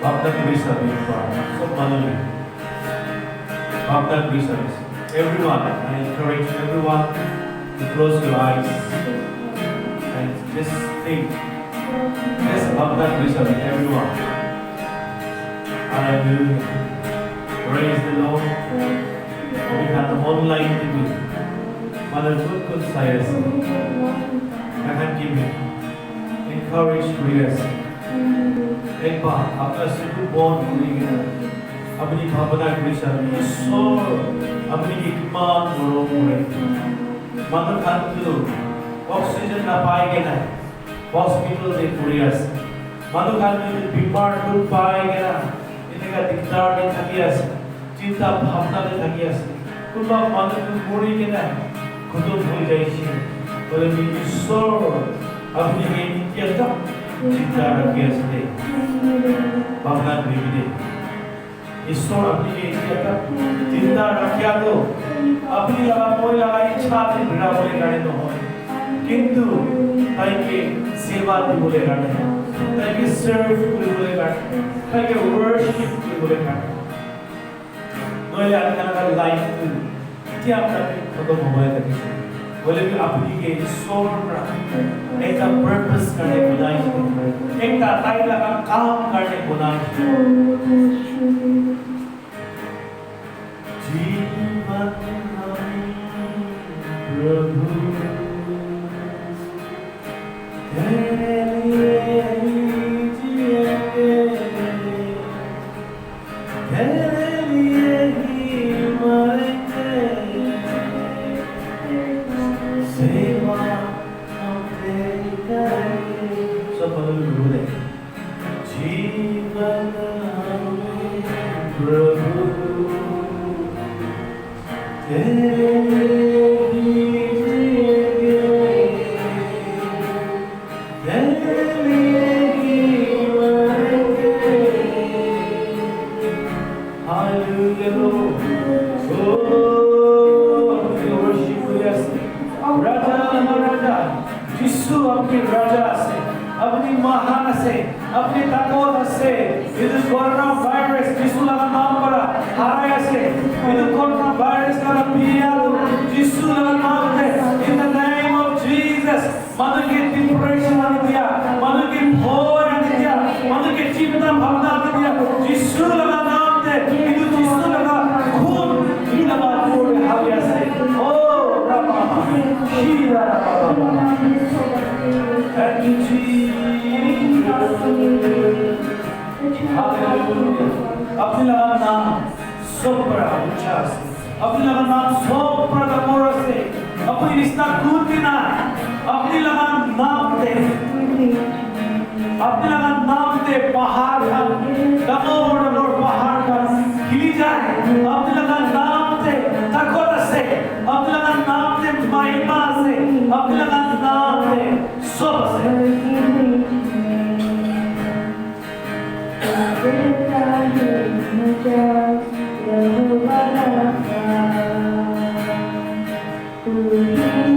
Bapnak service. So Manali. Bapnak service. Everyone, I encourage everyone to close your eyes and just think. Yes, Bapnak service. Everyone. Hallelujah. Praise the Lord. We have online TV. Malakut saya akan give encourage prayers. एक बार अपना सुख bond करेंगे अपनी भावना के साथ ईश्वर अपनी इकमान करोगे मन खाते ऑक्सीजन ना पाएंगे ना हॉस्पिटल से कुरियस मन खाते बीमार लोग पाएंगे ना इनका दिक्कत में थकियास चिंता भावना में थकियास कुछ लोग मन को मुड़ी के ना खुद भूल जाएंगे बोले ईश्वर अपनी नित्य तक चिंता रखिए सदे भावना दे ईश्वर अपनी नित्य तक चिंता रखिया तो अपनी लगा कोई लगा इच्छा से बिना बोले गाने तो हो किंतु ताई के सेवा भी बोले गाने ताई के सर्व भी बोले गाने ताई के वर्शिप भी बोले गाने नोए आने का लाइफ क्या करते तो मोबाइल तक बोले भी अपनी के ईश्वर एक पर्पस करने बनाई एक ताई लगा काम करने बनाई जीवन प्रभु तेरे लिए जिएंगे तेरे लिए ही मरेंगे सेवा हम तेरी करेंगे सब बोले जीवन हमें प्रभु तेरे लिए ही जिएंगे तेरे लिए ही मरेंगे हालेलुया राजा यीशु अपने राजा से अपनी महान से अपनी ताकत से इस कोरोना वायरस यीशु लगा नाम पड़ा हाराया से इस कोरोना वायरस का पिया यीशु लगा नाम है in the name of Jesus मन के डिप्रेशन आ दिया मन के भोर आ दिया मन के चिंता भावना आ दिया यीशु लगा नाम है इस यीशु लगा खून ही लगा पूरे हालिया से ओ रामा शीरा Thank you, Jesus. Hallelujah. अपने लगा नाम सोपरा उच्चास अपने लगा नाम सोपरा का मोरा से अपनी रिश्ता कूदती ना अपने लगा नाम दे अपने लगा नाम दे पहाड़ का डमोर और पहाड़ का हिली जाए अपने लगा नाम दे ताकत से अपने लगा नाम दे महिमा से अपने लगा नाम दे सब से Good day,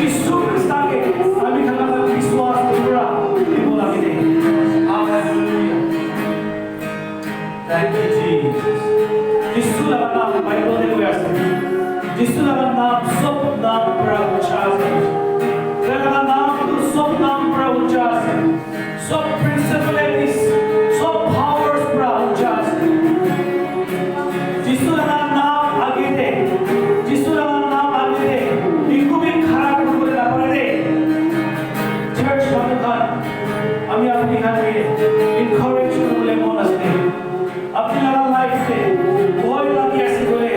जिसु ख्रिस्ट के আমি খানা विश्वास पूरा দিব লাগে हालेलुया थैंक यू जीसस जिसु का नाम बाइबल में हुआ है जिसु का नाम सब नाम पर ऊंचा है तेरा नाम तो सब नाम पर ऊंचा है सब प्रिंसिपलिटीज सब पावर्स पर ऊंचा है जिसु का नाम आगे दे जिसु का नाम आगे दे इनको भी खड़ा করে না পারে চার্চ সন্তান আমি আপনি কাছে এনকারেজ করলে মন আসে अपनी लाइफ से कोई लगी ऐसे कोई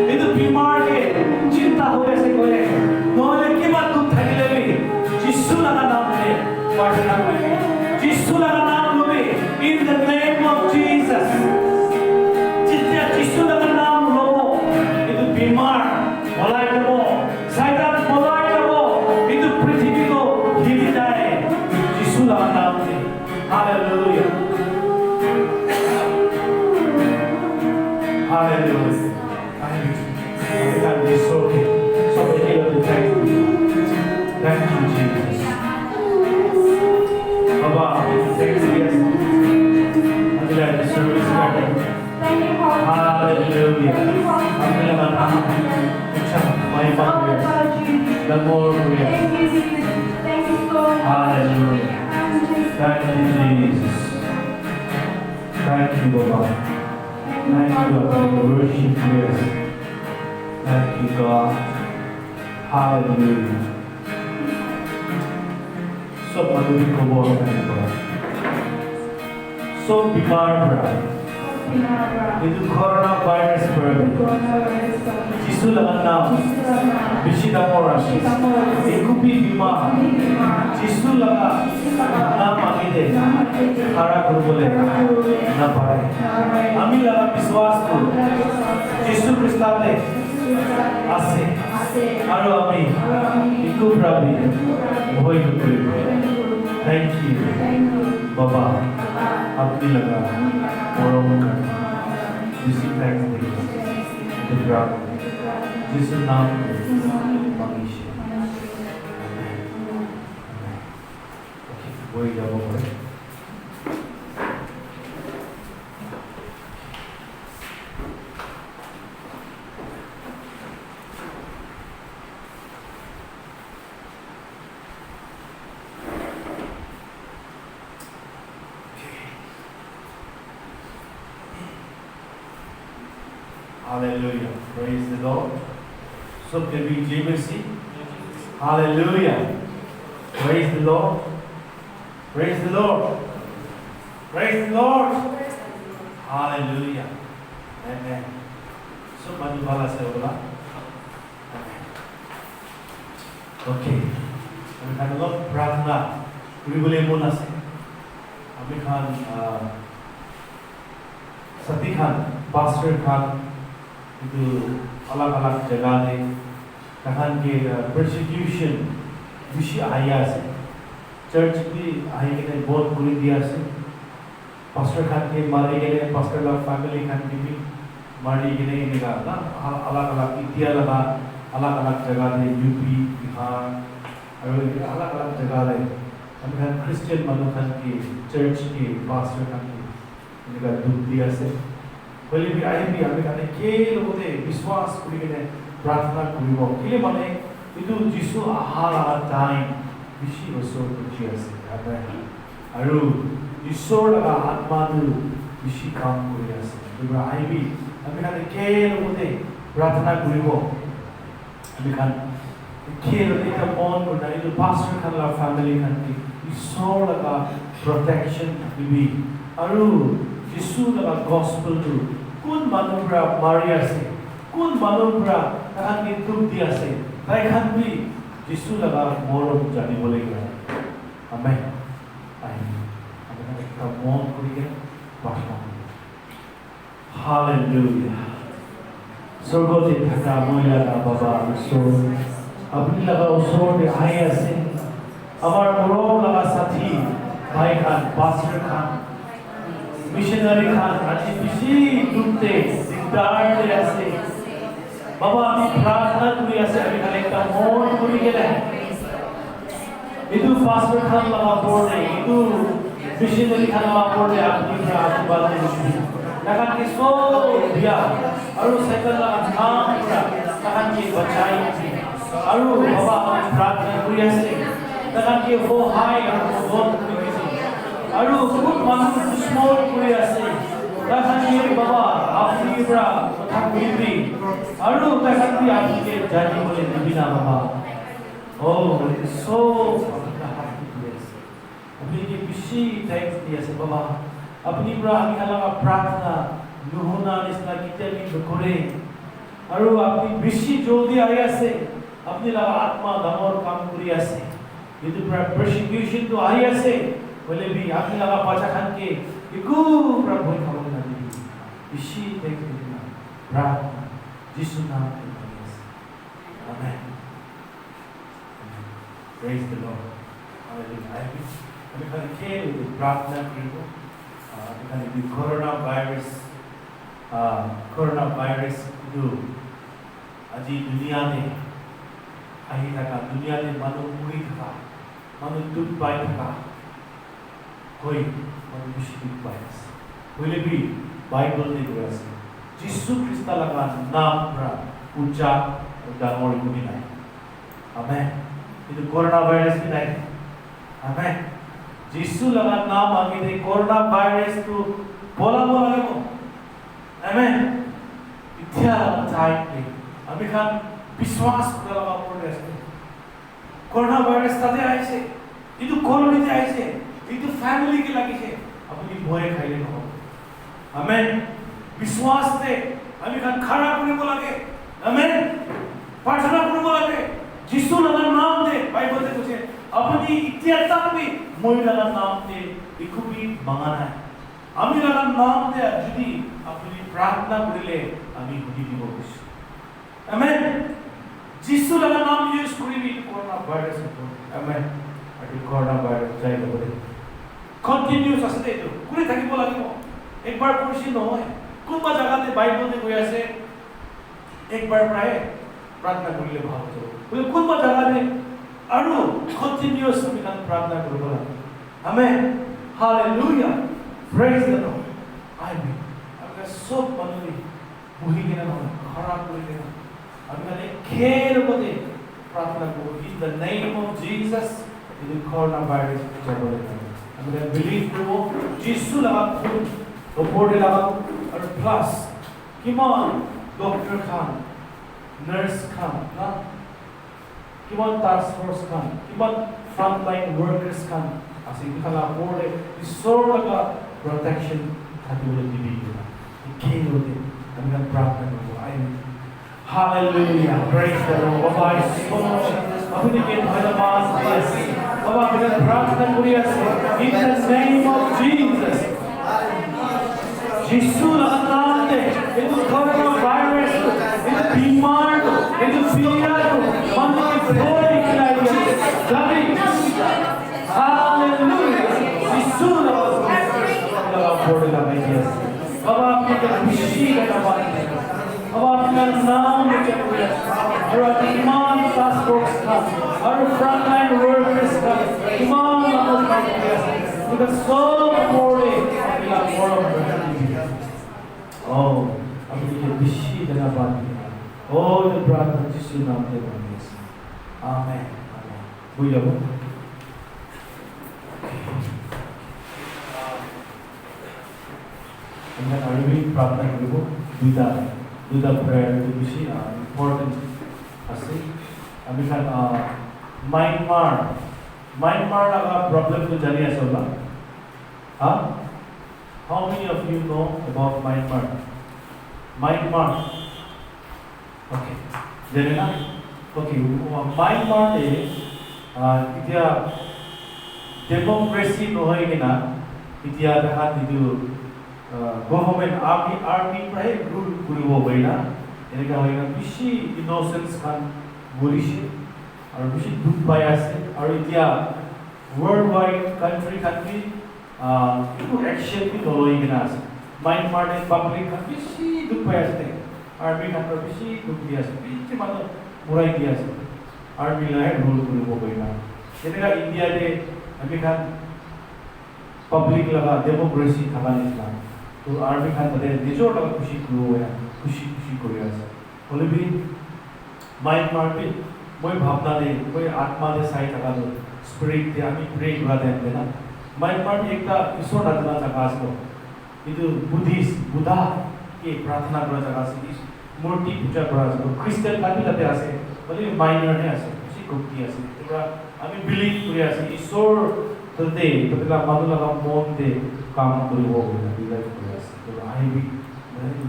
ये तो बीमार के चिंता हो ऐसे कोई नौले की बात तुम थकी लगी जिसु लगा नाम ले प्रार्थना करें जिसु लगा नाम लो in the name of Jesus जितने जिसु लगा नाम लो ये तो बीमार मलाई करो शैतान मलाई करो ये तो पृथ्वी को हिल जाए जिसु लगा नाम ले hallelujah Hallelujah. Thank you. So many of the thank you, Jesus. Baba, thanks yes. Until the service started. Hallelujah. Until my Father, the more we are. Hallelujah. Thank you, Jesus. Thank you, Baba. Thank you, God, for the worship here. Thank you, God. Hallelujah. So maduri ko bolkan ko. So बीमार पड़ा. ये तो corona virus पर. जिसु लगा नाम. बिशिदा मोराशी. एक भी बीमार. जिसु लगा नाम आगे दे. खड़ा कर बोले ना पाए. আমি লাগা বিশ্বাস করি যিশু খ্রিস্টে আছে আর আমি ইকো প্রাবি ভয় করি থ্যাংক ইউ বাবা আপনি লাগা মরম কর যিশু থ্যাংকস দে দুর্গা যিশু নাম মাগিস ওকে বই যাব করে Hallelujah. Praise the Lord. So can we JBC? Hallelujah. Praise the Lord. Praise the Lord. Praise the Lord. Hallelujah. Amen. So Manubala se bola. Okay. আমি খান লোক প্রার্থনা কৰিবলৈ মন আছে আমি খান सती खान पास्टर खान itu अलग-अलग जगह में कहां के persecution विषय आया से चर्च भी आए के बहुत बुरी दिया से पास्टर खान के मारे गए पास्टर लोग फैमिली खान की भी मारी गए इनका ना अलग-अलग इंडिया लगा अलग-अलग जगह में यूपी बिहार और अलग-अलग जगह में हम खान क्रिश्चियन मानो खान की चर्च के पास्टर खान की इनका दुख दिया से बोले भी आए भी हमें कहते के लोगों ने विश्वास करी के प्रार्थना करी वो के लिए माने इधर जिसु आहार टाइम विषय वसो कुछ ऐसे हमें अरु ईश्वर लगा आत्मा दु विषय काम करी ऐसे इधर आए भी हमें कहते के लोगों ने प्रार्थना करी वो हमें कहते के लोगों ने कौन करना इधर पास्टर खान ला फैमिली खान की ईश्वर लगा प्रोटेक्शन भी अरु जिसु लगा गॉस्पेल टू कुन मानुब्रा मारिया से कुन मानुब्रा कहां की दुख दिया से भाई खान भी जिसु लगा मोर जाने बोलेगा आमेन आमीन हमें एक मौन करिए प्रार्थना हालेलुया स्वर्गों थका मोया का बाबा ईश्वर अपनी लगा ईश्वर के आए से हमार मोर लगा साथी भाई खान पास्टर खान मिशनरी खान आज किसी डूबते दिगदार ऐसे बाबा अभी प्रार्थना करी ऐसे अभी खाने का मौन करी के लिए itu pastor khan laga porde itu missionary khan laga porde apni pra aashirwad dibe lagan ki so dia aru cycle laga kaam pra lagan ki bachai aru baba apni prarthana kori ase lagan ki ho hai aru bon kori ase aru বহুত মানুহ দুশ্মন kori ase lagan ki baba apni pra kotha koribi aru lagan ki apni ke jani bole dibina baba oh it is so अपनी की बिशी thanks दिया से बाबा अपनी पूरा आगे लगा प्रार्थना लुहुना निस्ना किते भी बकोरे और अपनी बिशी जल्दी आया से अपनी लगा आत्मा दमोर काम करिया से ये तो पूरा persecution तो आया से बोले भी अपनी लगा पाचा खान के इको प्रभु खबर ना दी बिशी थैंक्स दिया प्रार्थना यीशु नाम में आमेन praise the Lord hallelujah আমি খালি কে প্রার্থনা করব এখানে দি করোনা ভাইরাস দু আজি দুনিয়াতে আহি থাকা দুনিয়াতে মানুহ মৰি থাকা মানুহ দুখ পাই থাকা কই মানুহ বেছি দুখ পাই আছে হইলে বি বাইবেল নে কৈ আছে যীশু খ্ৰীষ্ট লগা নাম পৰা উচ্চা ডাঙৰ গুণী নাই আমেন কিন্তু করোনা ভাইরাস কি নাই আমেন यीशु लगा नाम आगे दे कोरोना वायरस तो बोला लगो आमेन इत्या चाहे के अभी खान विश्वास लगा पड़े ऐसे कोरोना वायरस ताते आए से ये तो कॉलोनी से आए से ये तो फैमिली के लगे से अपनी भोए खाइले हो आमेन विश्वास से अभी खान खड़ा करने को लगे आमेन प्रार्थना करने को लगे यीशु लगा नाम दे बाइबल से कुछ अपनी इतिहास में মই লাগা নাম দে ইকুবি মাঙানা আমি লাগা নাম দে যদি আপনি প্রার্থনা করিলে আমি শুনি দিব কিছু আমেন যিশু লাগা নাম ইউজ করিবি করোনা ভাইরাস আমেন আদি করোনা ভাইরাস যাই বলে কন্টিনিউয়াস আছে এটো করে থাকিব লাগিব একবার পড়ছি নহয় কোনবা জায়গাতে বাইবেলে কই আছে একবার প্রায় প্রার্থনা করিলে ভালো হবে বলে কোনবা জায়গাতে আরো কন্টিনিউয়াস আমি গান প্রার্থনা করব আমেন হালেলুয়া প্রেজ দ্য লর্ড আমেন আমরা সব মানুষ বহি কিনা খারাপ করে কিনা আমরা খের মধ্যে প্রার্থনা করব in the name of Jesus in the corona virus জবলে আমরা বিলিভ করব যিশু লাগা ওপরে লাগা আর প্লাস কিমান ডক্টর খান নার্স খান না কিমান টাস্ক ফোর্স খান কিমান frontline workers kan asi kala pore isorga protection thadule dibina ikelo kami प्रार्थना karo hallelujah praise the Lord baba so apni ke dhanyawad yes baba kita प्रार्थना kori ase in the name of Jesus Jesus anante edu corona virus edu bimar edu fear manu ke bhoi khilai Daddy, hallelujah. Jesus लगा पड़े लगा yes. अब आपने क्या खुशी का बात है. अब आपका नाम लेकर हुआ. और ईमान पास बोक्स था. और frontline workers का ईमान आपको पास किया. Because so पड़े लगा पड़े. Oh, आपने क्या खुशी का बात है. Oh, the brother Jesus नाम से बोलिए. Amen. बुझो আমরা আরবি প্রার্থনা করব দুইটা প্রেয়ার বেশি ইম্পর্টেন্ট আছে আমি খান মায়ানমার লাগা প্রবলেম তো জানি আছে না হ্যাঁ how many of you know about Myanmar okay জানেন না okay Myanmar এ এতিয়া ডেমোক্রেসি নহয় কিনা এতিয়া দেখা দিদু গভর্নমেন্ট আর্মি প্রায় রুল কৰিব পাইনা এনেকা হয় না বেশি ইনোসেন্স খান মৰিছে আৰু বেশি দুখ পাই আছে আৰু এতিয়া ওয়ার্ল্ড ওয়াইড কান্ট্রি খানকি একটু অ্যাকশন বি নলই কিনা আছে মায়ানমার পাবলিক খান বেশি দুখ পাই আছে আর্মি খান বেশি দুখ দি আছে বেশি মানুহ মৰাই দি আছে আৰ্মি লাই ৰুল কৰিব পাইনা যেনেকা ইণ্ডিয়াতে আমি খান পাব্লিক লগা ডেমোক্ৰেসি থাকা নিচিনা তো আৰ্মি খান তাতে নিজৰ লগত খুশি খুশি কৰি আছে হলে বি মাইনমাৰতে মই ভাবনা দে মই আত্মা দে চাই থাকা স্পিৰিট দে আমি প্ৰে কৰা দে না মাইনমাৰ একটা ঈশ্বৰ আৰাধনা জাগা আছে ಇದು বুদ্ধা কে প্রার্থনা করা জায়গা আছে মূর্তি পূজা করা আছে খ্রিস্টান কামিলাতে আছে বলে মাইনারে আছে সে গুপ্তি আছে তোরা আমি বিলিভ করে আছি ঈশ্বর ততে তোরা মানুষ লাগা মন দে কাম করিব বলে বিলিভ করে আছে তো আইবি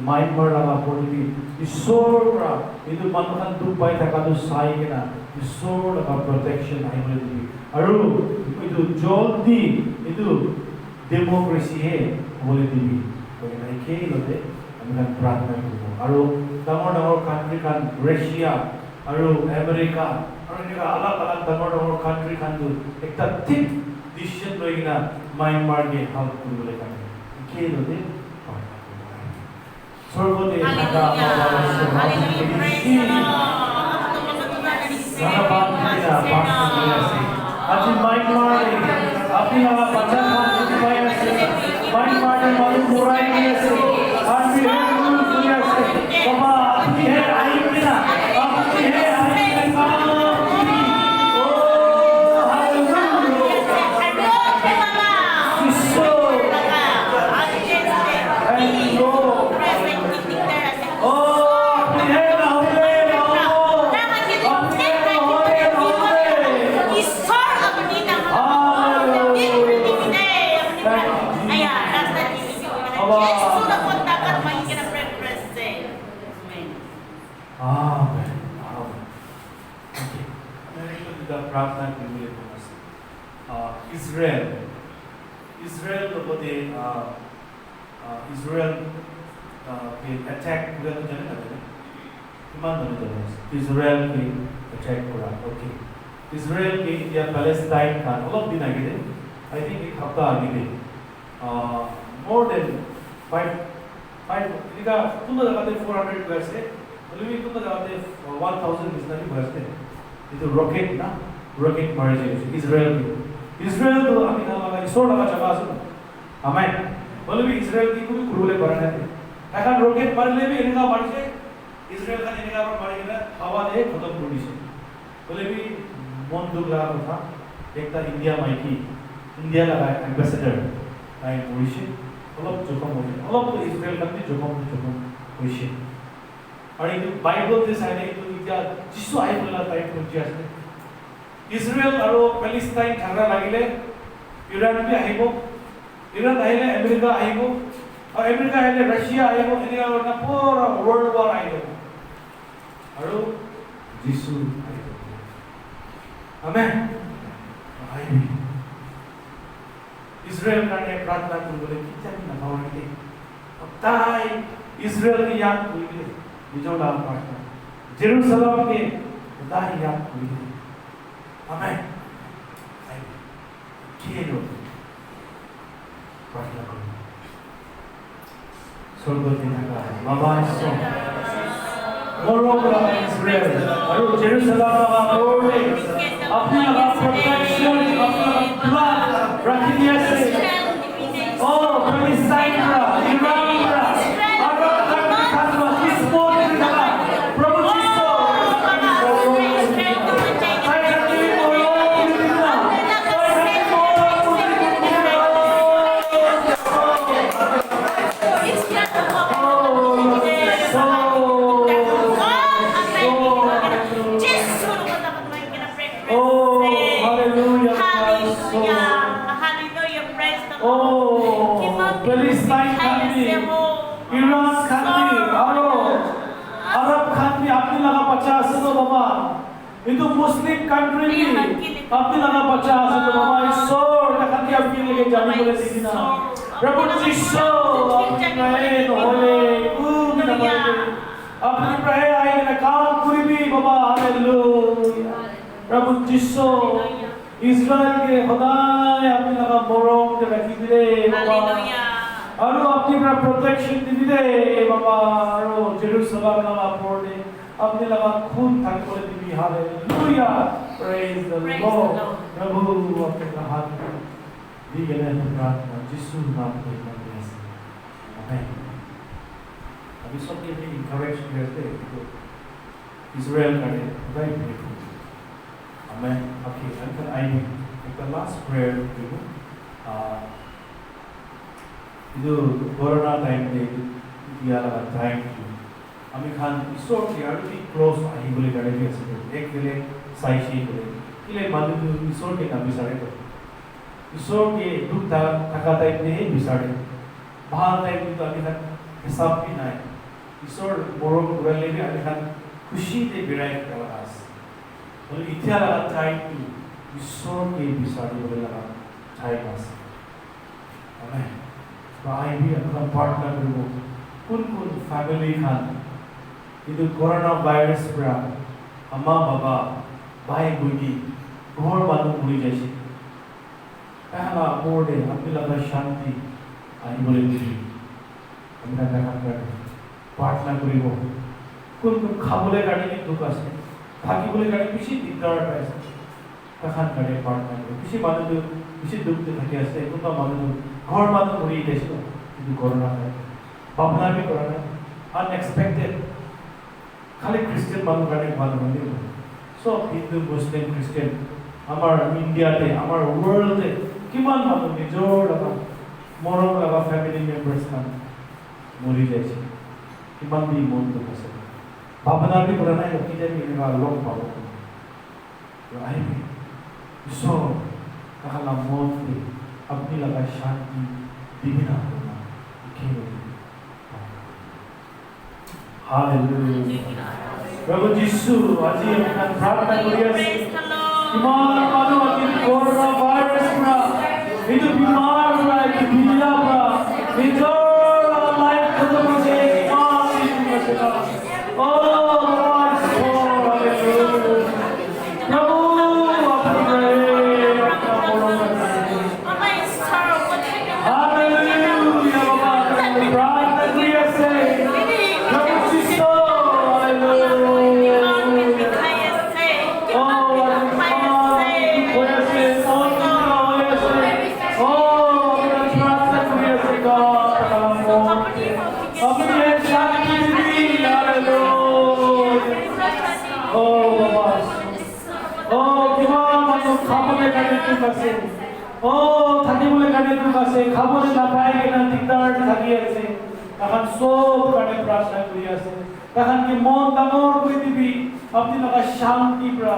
মাইনমার লাগা পড়বি ঈশ্বররা ಇದು মানুষখান দুখ পাই থাকা তো চাই কিনা ঈশ্বর লাগা প্রটেকশন আইবলে দিবি আৰু ಇದು জলদি ಇದು ডেমোক্ৰেসি হে বলে দিবি সেই লতে আমি প্ৰাৰ্থনা কৰিব আৰু ডাঙৰ ডাঙৰ কাণ্ট্ৰি খান ৰাছিয়া আৰু আমেৰিকা আৰু এনেকুৱা আলাগ আলাগ ডাঙৰ ডাঙৰ কাণ্ট্ৰি খান একটা ঠিক ডিচিশ্যন লৈ কিনা মাইনমাৰকে হেল্প কৰিবলৈ কাৰণে সেই লতে স্বৰ্গতে থাকা আজি মাইনমাৰ আপনি আমার বাচ্চা পাই আছে মাইনমারের মানুষ মোরাই আছে আমি শুনে আছে বাবা আপনি হে আইবে না আপনি হে আইবে না ও হালেলুয়া ইসো ও আপনি হে না হবে प्रार्थना करने इजराइल लोगों इजराइल के अटैक पूरा तो जाने ना इमान नहीं जाने इजराइल के अटैक पूरा ओके इजराइल के या पैलेस्टाइन का अलग दिन आगे थे आई थिंक एक हफ्ता आगे थे मोर देन 5 इनका तुम तो लगाते 400 वैसे बोले भी तुम तो लगाते 1000 इतना ही वैसे itu rocket na rocket मारे जाए इजराइल तो अभी ना लगा इसोर लगा जगह सुन आमेन बोले भी इजराइल की कोई कुरुले करने थे अगर rocket मार ले भी इनका मार से इजराइल का इनका पर मारे ना हवा दे खत्म कर दी से बोले भी मन दुख लगा था एक था इंडिया माइकी इंडिया लगा एम्बेसडर आई मोरिशे अलग जोखम हो गया अलग तो इजराइल का भी जोखम होइशे और ये बाइबल से साइने तो क्या जिसु आई बोला टाइप पहुंची আছে इजराइल और पैलेस्टाइन झगड़ा লাগিলে ইরান भी आइबो ইরান आइले अमेरिका आइबो और अमेरिका आइले रशिया आइबो एनिका ना पूरा वर्ल्ड वॉर आइबो और जिसु आइबो आमेन आइबो इजराइल কাৰণে प्रार्थना কৰিবলৈ কি জানি না ভাৱনিতে তাই इजराइल की याद কৰিবলৈ নিজৰ নাম প্ৰাৰ্থনা जेरूसलम के दाही याद हुई आमेन किलो प्रार्थना करो स्वर्ग के नगा बाबा सो मोरोबरा इजराइल और जेरूसलम का बोले अपना का प्रोटेक्शन अपना ब्लड रख दिया से ओ पैलेस्टाइन का इरान का itu muslim country ni tapi lana baca satu mama isor nak hati api lagi jadi boleh di sini Prabhu Yesus apni hole kita boleh apni prayer ay na kaam kuribi baba hallelujah Prabhu Yesus Israel ke khudaay apni laga morong ke rakhi dile baba aru apni pra protection dile baba aru Jerusalem laga porde apni laga khun thak kore dibi hallelujah praise the Lord प्रभु अपने हाथ दी गए प्रार्थना यीशु नाम में मांगते हैं आमीन अभी सब के लिए encourage करते हैं तो इज़राइल का very grateful amen okay until I make the last prayer dulu itu corona time de dia la time আমি খান ঈশ্বর কি আর কি ক্লোজ আহি বলে গাড়ি আছে এক দিলে সাইশি করে কিলে মানুষ ঈশ্বর কে না বিচারে তো ঈশ্বর কে দুঃখ থাকা টাইম নেই বিচারে ভাল টাইম তো আমি খান হিসাব भी নাই ঈশ্বর বড় করে লে আমি খান খুশি তে বিরাই করা আস বলে ইতিহাস লাগা টাইম টু ঈশ্বর কে বিচারে বলে লাগা টাইম আছে আমেন তো আই भी अपना पार्टनर করব কোন কোন ফ্যামিলি খান itu corona virus pra amma baba bhai buni ghor manu mori jaise pehla morde apni laga shanti ai bole dibi amra দেখা কর প্রার্থনা করিব কোন কোন খাবলে গাড়ি কি দুঃখ আছে থাকি বলে গাড়ি বেশি দিগদার পাইছে তখন গাড়ি প্রার্থনা করিব বেশি মানুষ বেশি দুঃখে থাকে আছে কোন মানুষ ঘর মানুষ মরি যাইছে কিন্তু করোনা হয় ভাবনা भी করোনা unexpected খালি খ্রিস্টান মানুষ গাড়ি ভালো মানে সব হিন্দু মুসলিম খ্রিস্টান আমার ইন্ডিয়াতে আমার ওয়ার্ল্ডে কিমান মানুষ নিজর লগা মৰম লগা ফ্যামিলি মেম্বাৰ্স খান মৰি যাইছে কিমান দি মন দুখ আছে ভাবনা भी কৰা নাই কি জানি এনেকা লগ পাব তো আহিবি ঈশ্বৰ তাহালা মন দি আপনি লগা শান্তি দিবি না কি Hallelujah. Prabhu Jisu, aji akan प्रार्थना करिए बीमार मानो कि कोरोना वायरस ना itu बीमार ना itu बीला ना itu लाइफ खत्म हो जाए बीमार itu मसला oh Lord hallelujah प्रभु अपने hallelujah प्रार्थना करिए से থাকি বলে কানে দুখ আছে খাবলে নাপায় কেনা দিগদার থাকি আছে তখন সব কানে প্রার্থনা করি আছে তখন কি মন ডাঙর করে দিবি আপনি লগা শান্তি প্রা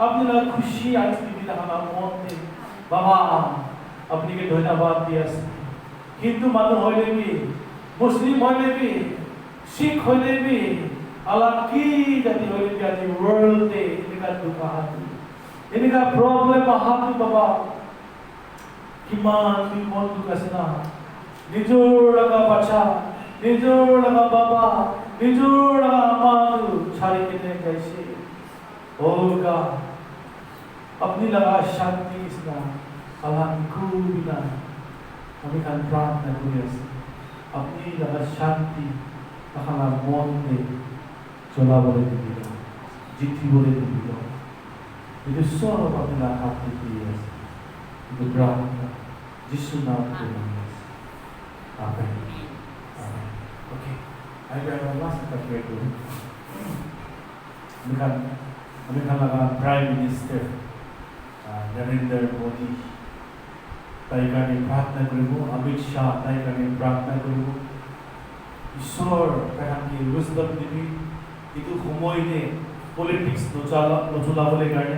আপনি লগা খুশি আনি দিবি তখন মন দে বাবা আপনি কে ধন্যবাদ দি আছে কিন্তু মানুষ হইলে কি মুসলিম হইলে কি শিখ হইলে কি আল্লাহ কি জাতি হইলে কি আজি ওয়ার্ল্ডে এনেকা দুঃখ হাতি এনেকা প্রবলেম হাতি বাবা কিমান মন দুখ আছে না নিজর লগা বাচ্চা নিজর লগা বাবা নিজর লগা আমাদ ছাড়ি কেনে যাইছে ও গড अपनी लगा शांति इसना अल्लाह को बिना हमें kan प्रार्थना करिए अपनी लगा शांति तहला मन में चला बोले दिया जीती बोले दिया itu सब अपना हाथ में दिया itu प्रार्थना यीशु नाम में आमीन आमीन okay I will last pray to हमें लगा प्राइम मिनिस्टर नरेंद्र मोदी ताइकाने प्रार्थना करिबो अमित शाह ताइकाने प्रार्थना करिबो ईश्वर ताइकाने विजडम दिबि इतु সময়তে पॉलिटिक्स नचलाबले गाने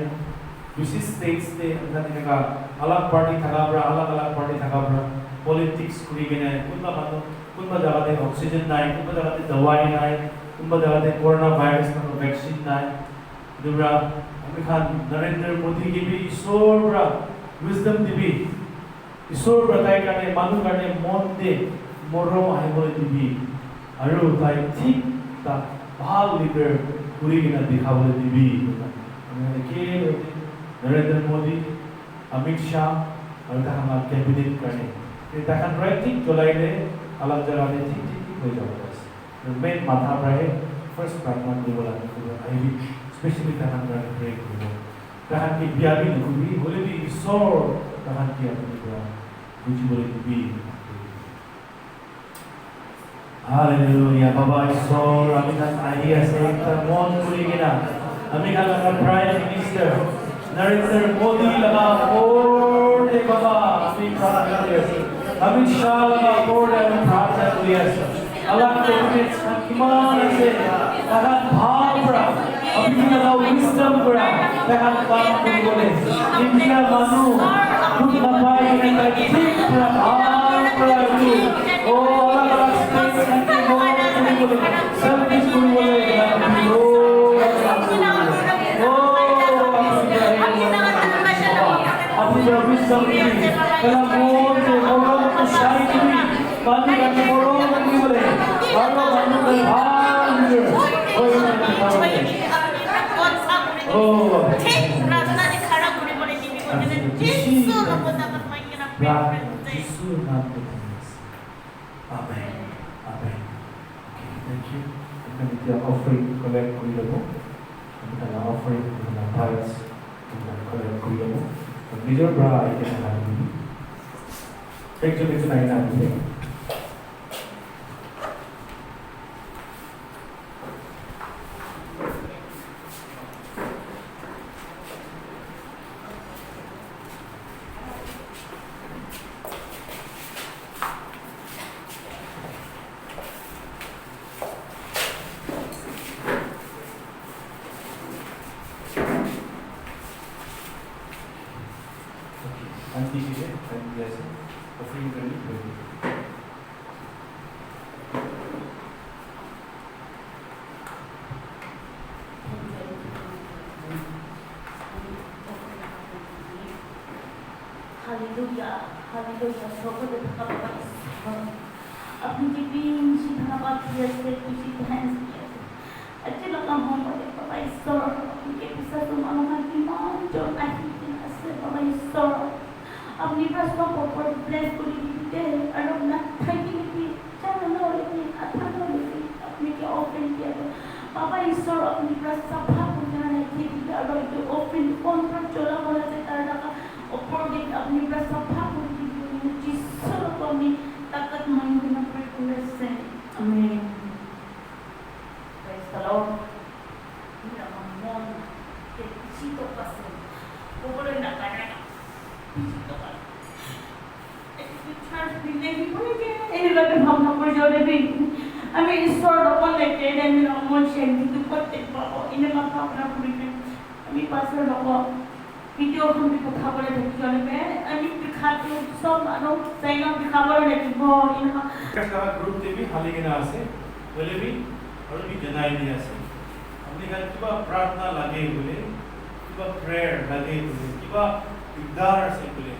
विशेष स्टेट्स ते अंदानिका अलग पार्टी थाकाब्रा अलग पार्टी थाकाब्रा पॉलिटिक्स करि गेने कुनबा मानो कुनबा जगाते ऑक्सीजन नाय कुनबा जगाते दवाई नाय कुनबा जगाते कोरोना वायरस का वैक्सीन नाय दुबरा আমি খান নরেন্দ্র মোদি কে भी ईश्वर विजडम दिबि ईश्वर তাই কানে মানুহ কানে মন দে মৰম আহিবলৈ দিবি আৰু তাই ঠিক তা ভাল লিডাৰ কৰি কিনা দেখাবলৈ দিবি মানে কি নরেন্দ্র মোদি अमित शाह और ताहा कैबिनेट करने ये ताहा राइटिंग चलाइले अलग जगह में ठीक हो जाता है मेन माथा पर है फर्स्ट प्रार्थना के बोला आई भी स्पेशली ताहान कारण प्रे करो ताहान की बियाबी नकुबी होले भी ईश्वर ताहान की अपनी द्वारा बुझी बोले भी हालेलुया बाबा ईश्वर आमी तान आही আছে একটা মন করে কিনা আমি কাল আমার প্রাইম মিনিস্টার নরেন্দ্র মোদি লাগা ওরে বাবা আমি প্রার্থনা করি আছি আমি শাহ লাগা ওরে আমি প্রার্থনা করি আছি আল্লাহ তোমাদের ইমান আছে তাহার ভাব করা আমি লাগা উইজডম করা তাহার কাম করি বলে ইন্ডিয়া মানু খুব না পাই না ঠিক করা ভাব করা ও আল্লাহ सब कुछ बोले अपनी सर्विस सबकी कला मोर से मोर तो शाही की पानी का मोरो की बोले और वो हम लोग भाग ओ ठीक प्रार्थना ने खड़ा करे बोले टीवी को ने यीशु नाम को तब मांगे ना यीशु नाम को आमेन आमेन thank you kami dia offering collect kuya mo kami tala offering na tithes na collect kuya mo pag major bra ay kailangan namin picture ito na natin Nanti kita biasa offering kami bagi. Haleluya, haleluya. Sobat dan kawan अपनी जीवन से धन्यवाद दिया से खुशी ध्यान से अच्छे लगा हम बड़े बाबा ईश्वर उनके पिता तुम्हारा की मान जो नहीं से बाबा ईश्वर अपनी प्रश्नों को पर ब्लेस करी दीजिए और अपना थैंक यू चैनल और अपनी आत्मा को अपने के ओपन किया बाबा ईश्वर अपनी प्रश्न भाग उठाने के लिए और जो ओपन कौन पर चला बोला से तारा का ऊपर के अपनी प्रश्न भाग उठाने के लिए जिससे को अपनी ताकत मांगने में प्रयास से आमीन praise the Lord mira mamón que chito pasó poco lo nakarana chito pasó ini lagi भावना पर जोड़े भी हमें ईश्वर लोगों ने कहने में अमोल शेंडी तो करते पाओ इन्हें मत भावना पूरी में हमें पास लोगों वीडियो हम भी खबर देखी वाले में हमें दिखाते हैं सब मानो सही ना खबर देखी बहुत इन्हें क्या ग्रुप थे भी हाल ही के नाम से बोले भी और भी जनाई दिया से हमने कहा कि बा प्रार्थना लगे बोले कि बा प्रेयर लगे बोले कि बा इकदार से बोले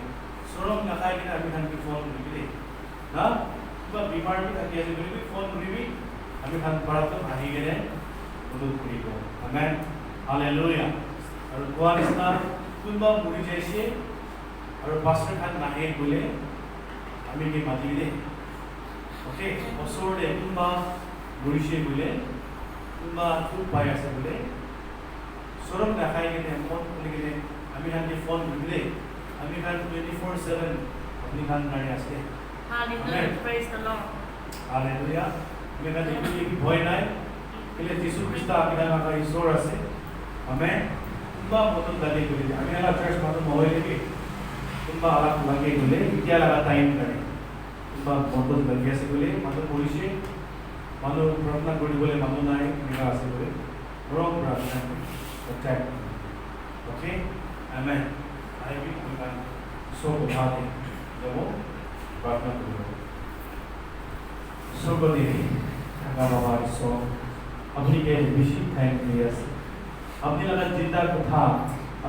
सोरम ना खाए कि ना अभी हम भी फोन बोले ना कि बा बीमार भी था कैसे बोले भी फोन बोले भी हमें हम पढ़ा तो हाई गए उधर पूरी को आमेन हालेलुया और कुआं इसना कुछ बा मुड़ी जैसे और पास्टर खान नाहे बोले हमें के माती दे ओके और दे कुछ बा मुड़ी बोले कुछ बा खूब पाया से बोले सोरम ना खाए कि ना फोन बोले कि हमें हम के फोन बोले हमें खान 24/7 अपनी खान नारे आते Hallelujah, praise the Lord. Hallelujah हमें खान ये भी भय नहीं कि ले यीशु ख्रिस्ट आपके नाम का ईश्वर आसे हमें तुम्बा मतन दाले बोले हमें अला चर्च मतन मोबाइल के तुम्बा अला लगे बोले क्या लगा टाइम करे तुम्बा मतन लगे से बोले मतन पुलिस मानो प्रार्थना करी बोले मानो नाई मेरा आसे बोले रोग प्रार्थना अटैक ओके आमेन आई भी तुम्हारा सो बुझा दे जब वो प्रार्थना करो सो बने अगर हमारे सो अपनी के विशिष्ट टाइम दिया से अपने लगा चिंता कथा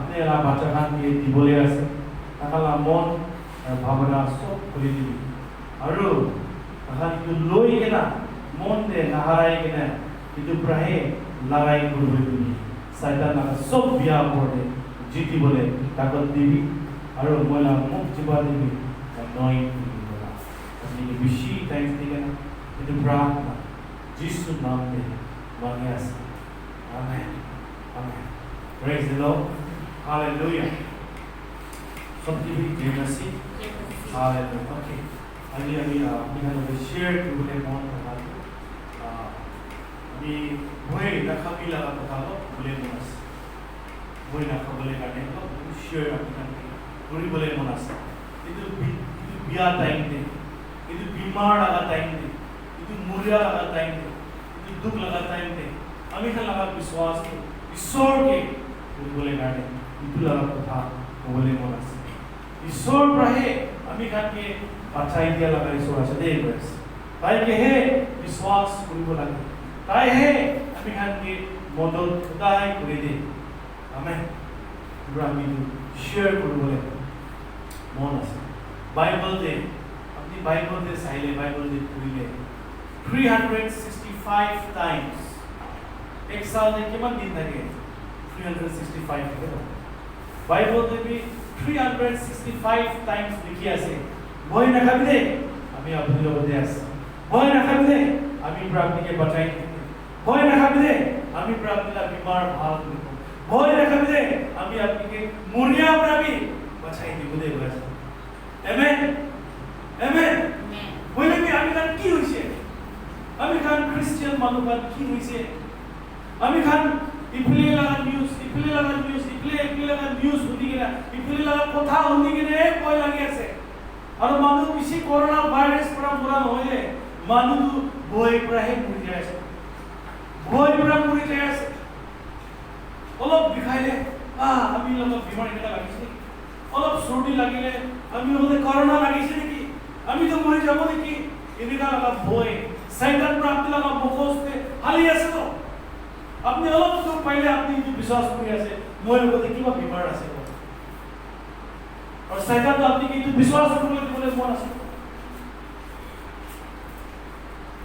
अपने लगा बाचा खान के दिबोले से अकला मन भावना सब खुली दी अरु अकल जो लोई के ना मन दे नहाराई के ना itu prahe larai guru ini saitan na sob biya bode jiti bole takot dibi aro mola muk jiba dibi anoint dibi bola asli bishi times diga itu prarthna jisu naam mein mangyas amen Amen. Praise the Lord. Hallelujah. Something we see. Hallelujah. Okay. We have to share to them on we boy na kami lang ang tao boleh monas. Boy na kabole kane ko share akan puri boleh monas. Itu biar time de. Itu बीमार लगा time de. Itu मुर्या लगा time de. Itu दुख लगा time de. हमें kan लगा विश्वास के ईश्वर के puri boleh kane. Itu लगा कथा boleh monas. ईश्वर रहे हमें kan के बचाई दिया लगा ईश्वर अच्छा दे बस. ताई के है विश्वास puri boleh ताई है अभी खान के मॉडल खुदाई करे दे हमें ब्राह्मी तो शेयर करो बोले मोनस बाइबल दे अपनी बाइबल दे साइले बाइबल दे पूरी ले 365 टाइम्स एक साल में कितना दिन लगे 365 बाइबल दे भी 365 टाइम्स लिखी ऐसे वही ना कभी दे अभी अपने लोगों दे ऐसे वही ना कभी दे अभी ब्राह्मी के बचाई भय ना खाबिदे आमी प्राप्तिला बीमार भाव को भय ना खाबिदे आमी आपनी के मुरिया प्राबी बचाई दिबुदे बस आमेन आमेन बोले भी आमी कान की होइसे आमी कान क्रिश्चियन मानु कान की होइसे आमी कान इफले लगा न्यूज़ हुंदी गेला इफले लगा कथा हुंदी गेले भय लागि আছে और मानु किसी कोरोना वायरस पूरा पूरा होइले मानु भय प्राहे मुरि जाय আছে भय पूरा मुरि जाय আছে অলপ বিখাইলে আমি অলপ বিমার এটা লাগিছে অলপ সর্দি লাগিলে আমি হলে করোনা লাগিছে নাকি আমি তো মরে যাব নাকি এদিকে লাগা ভয় শয়তান প্রাপ্তি লাগা বকসতে হালি আছে তো আপনি অলপ তো পাইলে আপনি যদি বিশ্বাস করে আছে মই বলতে কিবা বিমার আছে और शैतान तो अपनी की तो विश्वास करले बोले मन আছে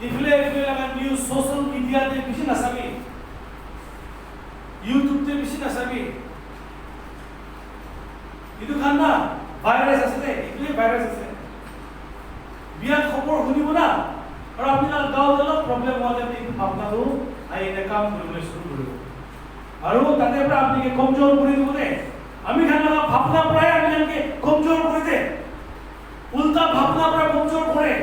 इफले लगा न्यूज़ सोशल मीडिया ते बेसी नासाबी यूट्यूब ते बेसी नासाबी इदु खाना भाइरास আছে দে ইফলে ভাইরাস আছে বিয়া খবর শুনিব না আর আপনার গাঁও দল প্রবলেম হলে আপনি ভাবনা তো আই এনে কাম করলে শুরু করব আর তাতে আপনি কে কমজোর করে দিব দে আমি খানা ভাবনা প্রায় আপনাকে কমজোর করে দে উল্টা ভাবনা প্রায় কমজোর করে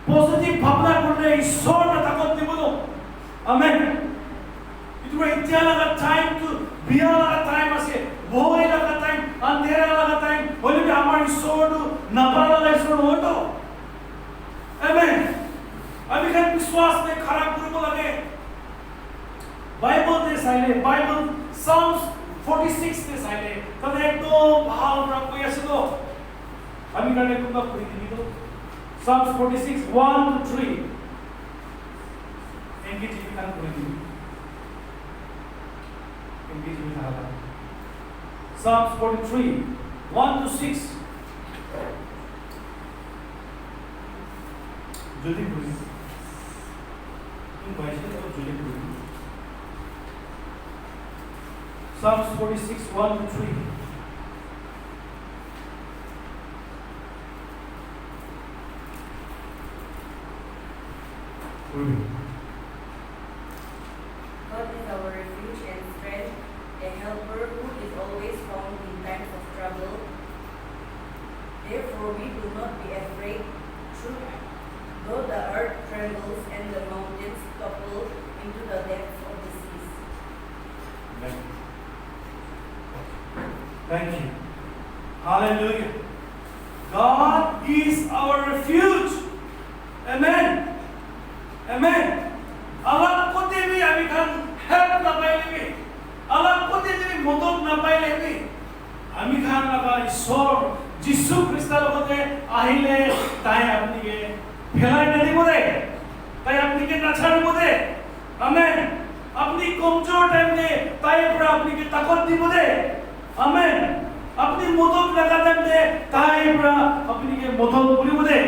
পজিটিভ ভাবনা করলে ঈশ্বর তাকত দিব তো আমেন ইট ওয়াজ ইতিয়া লাগা টাইম টু বিয়া লাগা টাইম আছে ভয় লাগা টাইম আন্ধেরা লাগা টাইম বলে যে আমার ঈশ্বর না পারা ঈশ্বর হতো আমেন আমি খান বিশ্বাস নে খারাপ করব লাগে বাইবেল দে সাইলে বাইবেল সামস 46 তে সাইলে তবে একদম ভালো প্রাপ্ত হয়েছে তো আমি কানে কুবা পড়ি দিই তো Psalms 46 1 to 3 এনকে জিবি কান পড়ি দিই এনকে জিবি থাকা Psalms 43 1 to 6 যদি পড়ি বাইশে তো যদি পড়ি Psalms 46 1 to 3 God is our refuge and strength, a helper who is always found in times of trouble. Therefore we do not be afraid, though the earth trembles and the mountains topple into the depths of the seas. Thank you. Hallelujah. God is our refuge. Amen. Amen. Allah kote bhi ami khan help na paile bhi Allah kote bhi modod na paile bhi ami khan laga ishor Jisu Christ logote ahile tai apni ke phelai na dibo de tai apni ke na chhadibo de amen apni komjor time de tai pura apni ke takot dibo de amen apni modod laga time de tai pura apni ke modod koribo de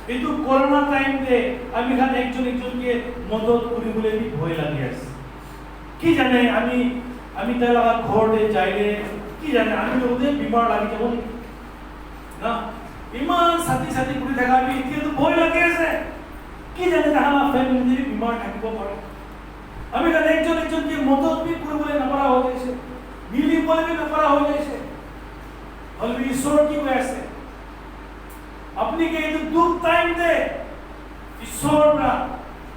কিন্তু corona time দে আমি খান একজন একজনকে মদত করি বলে B ভয় লাগে আছে কি জানে আমি তার লাগা ঘরে যাইলে কি জানে আমি ওদের বিমার লাগি যাব না ইমান সাথী করে দেখা আমি কি তো ভয় লাগে আছে কি জানে তাহলে ফ্যামিলি বিমার থাকিব পারে আমি কারণ একজন একজনকে মদত বি পুরোপুরি নপরা হয়ে যাইছে মিলি বলে বি নপরা হয়ে যাইছে হলবি ঈশ্বর কি হয়ে আছে আপনি কে এই দুঃখ টাইম দে ঈশ্বররা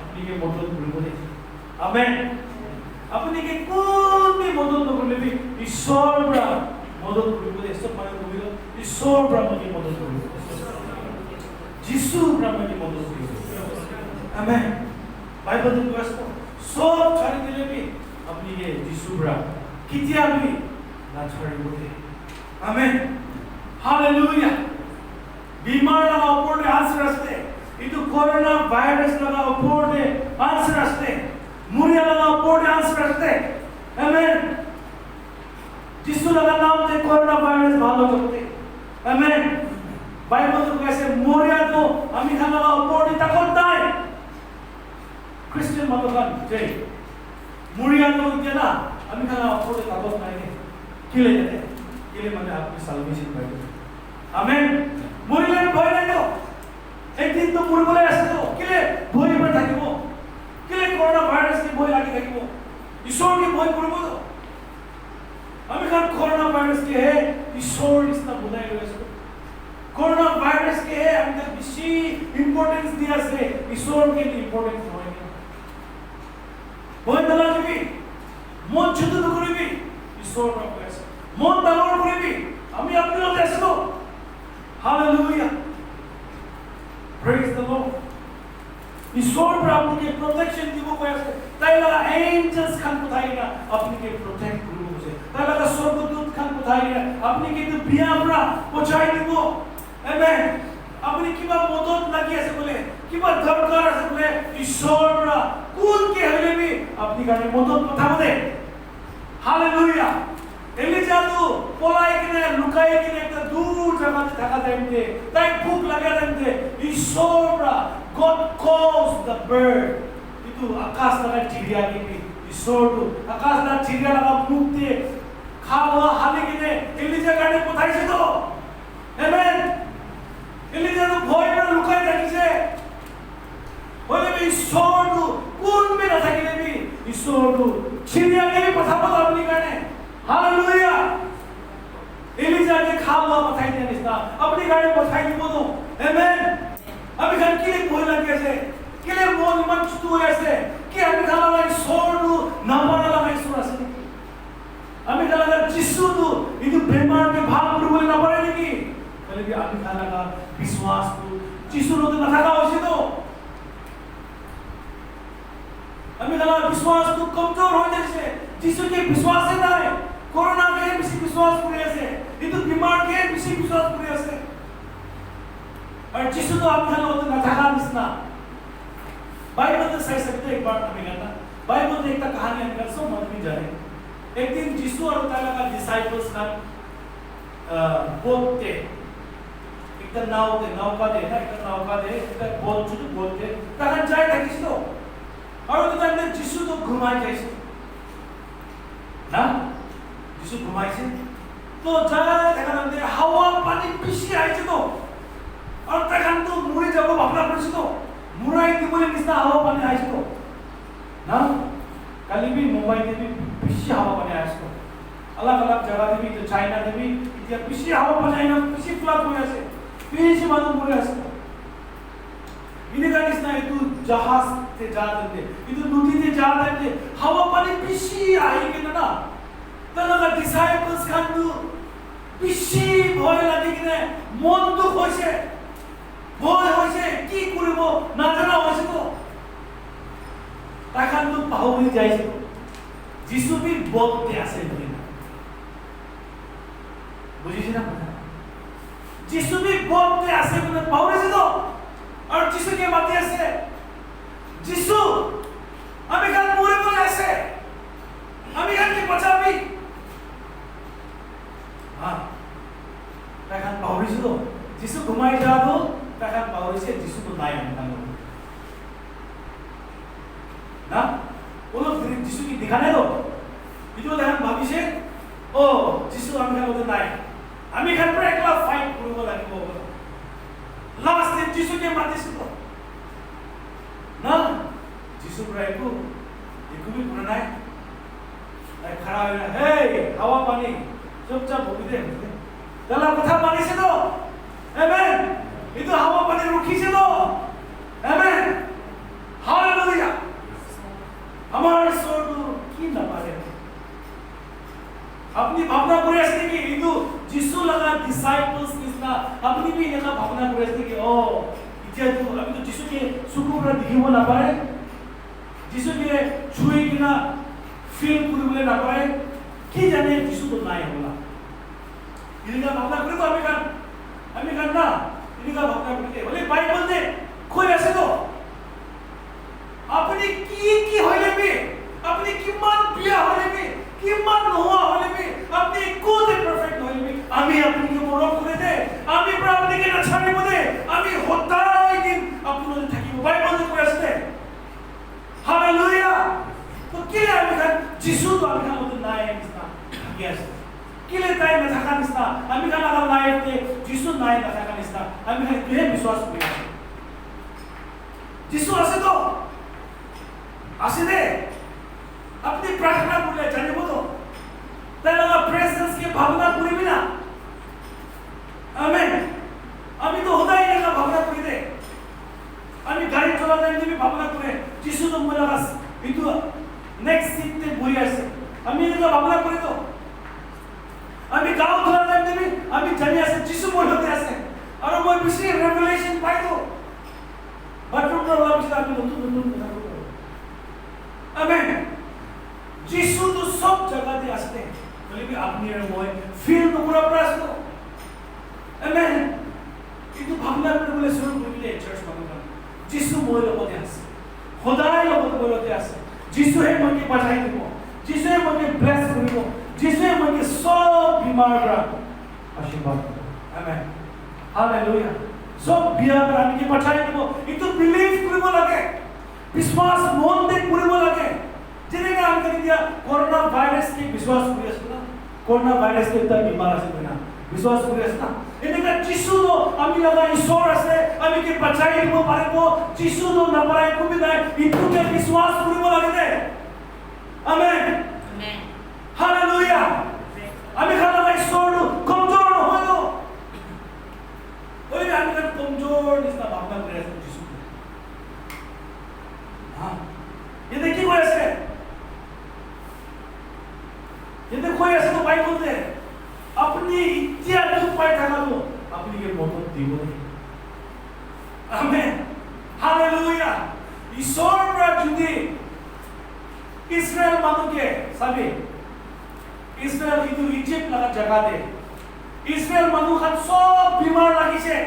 আপনি কে মদত পুরোপুরি আমেন আপনি কে কোন বি মদত করলে বি ঈশ্বররা মদত পুরোপুরি ঈশ্বর মানে বলিল ঈশ্বররা আমাকে মদত করবে যিশু আমাকে মদত করবে আমেন বাইবেল তো আছে সব ছাড়ি দিলে বি আপনি কে যিশুরা কিতিয়া বি না ছাড়ি বলে আমেন हालेलुया बीमार लगा ऊपर ने आंसर रस्ते इतो कोरोना वायरस लगा ऊपर ने आंसर रस्ते मुरिया लगा ऊपर ने आंसर रस्ते आमेन जिसु लगा नाम से कोरोना वायरस भालो करते आमेन बाइबल तो कैसे मुरिया तो अमी खाना लगा ऊपर ने तकोता है क्रिश्चियन मतोगन जय मुरिया तो क्या ना अमी खाना ऊपर ने तकोता है किले जाते किले माने आपकी साल्वेशन पाएंगे आमेन मुरिले भय नहीं तो एक दिन तो मुरगले ऐसे तो किले भय पर थाकी वो किले कोरोना वायरस की भय लागी थाकी वो ईश्वर की भय पुरबो तो हमें खान कोरोना वायरस के है ईश्वर इसना बुदाई हुए इसको कोरोना वायरस के है हम तक बिशी इंपॉर्टेंस दिया से ईश्वर के लिए इंपॉर्टेंस होएगा भय दला भी मन छुटू तो करी भी ईश्वर का पैसा मन दलावर करी भी हमें अपने लोग ऐसे तो Hallelujah. Praise the Lord. ईश्वर पर आपने के प्रोटेक्शन दिवो को ऐसे ताइला एंजल्स खान पुथाइगा अपने के प्रोटेक्ट करो मुझे ताइला का स्वर्गदूत खान पुथाइगा अपने के तो बियामरा पहुंचाई दिवो आमेन अपने की बात मदद लगी ऐसे बोले की बात दरकार ऐसे बोले ईश्वर पर कौन के हले भी अपनी गाड़ी मदद पठा दे हालेलुया एलिजा तो पोलाई किने लुकाई किने एक दूर जगह से थका देंगे ताई भूख लगा देंगे ईश्वरा God calls the bird itu आकाश लगा चिड़िया की भी ईश्वर तो आकाश लगा चिड़िया लगा मुक्ति खावा हाले किने एलिजा गाने पठाई से तो आमेन एलिजा तो भय में लुकाई रखी से बोले भी ईश्वर तो कौन में ना थकी भी ईश्वर तो चिड़िया के भी पठा पता अपनी गाने हालेलुया एलिजा के खावा पठाई दिया निस्ता अपनी गाड़ी पठाई दी बोलो आमेन अभी घर के लिए बोल लगे ऐसे के लिए बोल मन छुटू ऐसे कि अभी खाला लाइक सोडू नामाना लाइक सोडा से अभी खाला लाइक जिसु तो इधर बेमार के भाग पर बोले ना पड़े नहीं कल भी अभी खाला का विश्वास तो जिसु नो तो ना था उसे तो अभी खाला विश्वास तो कमजोर हो जैसे जिसु के विश्वास से ना है कोरोना के किसी विश्वास पूरे से इधर बीमार के किसी विश्वास पूरे से और जिसु तो आप खाना होता ना था निस्ना बाइबल तो सही सकते एक बार हमें कहता बाइबल तो एक ता कहानी हम कर सो मत भी जाए एक दिन जिसु और ताला का डिसाइपल्स का बोट थे एक ता नाव का दे एक ता बोट थे ताकन जाए था किसी तो और तो ताकन जिसु तो घुमाए कैसे ना जिसु घुमाए से तो जाए ताकन अंदर हवा पानी पिसी आए तो और ताकन तो मुड़ी जब अपना पड़ तो मुराई की बोले किसना हवा पानी आए तो ना कल भी मुंबई में भी पिसी हवा पानी आए तो अलग-अलग जगह में भी तो चाइना में भी इतना पिसी हवा पानी आए ना पिसी फ्लड हुए ऐसे पिसी मालूम हुए ऐसे इन्हें का किसना इतु जहाज से जा देते इतु नदी से जा देते हवा पानी पिसी आए के ना तला का डिसाइपल्स खान तो पिसी भय लगे कि ने मन तो होइसे भय होइसे की करिबो ना जाना होइसे तो ताकान तो पाहरी जाइसे जिसु भी बोलते आसे बोले बुझिছে ना जिसु भी बोलते आसे बोले पाहरी से तो और जिसु के माते से जिसु हमें कान पूरे बोले ऐसे हमें कान की बचा भी हाँ ताकान पाहरी से तो जिसु घुमाई जा दो ताकान पाहरी से जिसु तो नाय हम ना वो लोग जिसु की दिखाने दो इधर देखा भाभी से ओ जिसु हम क्या बोलते नाय हमें घर पर एकला फाइट करूँगा लगे वो लास्ट दिन जिसु के माते से तो ना जिसु पर एको একো বি কৰা নাই তাই খাৰা হৈ হে হাৱা পানী চুপচাপ বহি দে তালা কথা মানিছে তো আমেন এইটো হাৱা পানী ৰখিছে তো আমেন হালেলুয়া আমাৰ ঈশ্বৰটো কি নাপাৰে আপনি ভাবনা কৰি আছে নেকি এইটো যিশু লগা ডিসাইপলস নিচিনা আপনি বি এনেকা ভাবনা কৰি আছে নেকি এতিয়াতো আমিতো যিশুকে চকুৰ পৰা দেখিব নাপায় যিশুকে চুই কিনা ফিল কৰিবলৈ নাপায় কি জানে যিশুটো নাই হলা এনেকা ভাবনা কৰিব আমি কান না এনেকা ভাবনা কৰিলে বলে বাইবেল যে কৈ আছে তো আপনি কি হইলে বি আপনি কিমান বিয়া হইলে বি কিমান নোহোৱা হইলে বি আপনি কোতে পাৰফেক্ট হইলে বি আমি আপনাকে মৰম করে দে আমি আপনাকে নাছাড়িব দে আমি সদায় দিন আপনাদের থাকিব বাইবেল কৈ আছে হালেলুয়া তো কি আমি কান যিশু তো আমি কান মতে নাই নিস্তা ইয়েস কিলে তাই না থাকা নিস্তা আমি কান আগৰ লাইফতে যিশু নাই না থাকা নিস্তা আমি কান কে বিশ্বাস করি যিশু আছে তো আছে দে अपनी प्रार्थना बोले जाने वो तो तेरा प्रेजेंस के भावना पूरी भी ना आमेन अभी तो होता ही नहीं भावना पूरी दे अभी गाड़ी चला रहे हैं भी भावना पूरे जिसु तो मुझे बस इतु नेक्स्ट सीट पे बुरी ऐसे अभी इनका भावना पूरी तो अभी गाँव चला रहे हैं भी अभी जाने ऐसे जिसु बोल होते ऐसे और वो पिछली रेवलेशन पाई तो बाथरूम में वाला पिछला अभी दोनों आमेन যিশু তো সব জায়গাতে আসতে বলে কি আপনি আর মই ফিল তো পুরো প্রাস্ত আমেন কিন্তু ভাবনা করে বলে শুরু করিলে চার্চ বানানো যিশু মই লগতে আছে খোদাই লগতে বলতে আছে যিশু হে মকে পাঠাই দিব যিশু হে মকে ব্লেস কৰিব যিশু হে মকে সব বিমাৰ পৰা আশীৰ্বাদ দিব আমেন হালেলুয়া সব বিমাৰ পৰা আমি পাঠাই দিব ইটো বিলিভ কৰিব লাগে বিশ্বাস মন দে কৰিব লাগে जिन्हें हम कर दिया कोरोना वायरस के विश्वास करिए सुना कोरोना वायरस के इतना बीमार আছে না विश्वास करिए सुना এনেকা যিশু নো আমি লাগা ঈশ্বর আছে আমি কি বাঁচাই দিব পারব যিশু নো না পারাই কবি নাই ইতুকে বিশ্বাস করিব লাগে দে আমেন আমেন হালেলুয়া আমি খালা ঈশ্বর কমজোর হইল ওই আমি কমজোর নিস্তা ভাবনা করে আছে যিশু হ্যাঁ ये देखिए कोई ऐसे यदि कोई ऐसे तो भाई बोलते हैं अपनी इच्छा दुख पाए था तो अपनी के मदद दीवो आमेन हालेलुया ईश्वर पर जुदी इस्राएल मानो के सभी इस्राएल इधर इजिप्ट लगा जगह दे इस्राएल मानो खान सब बीमार लगी से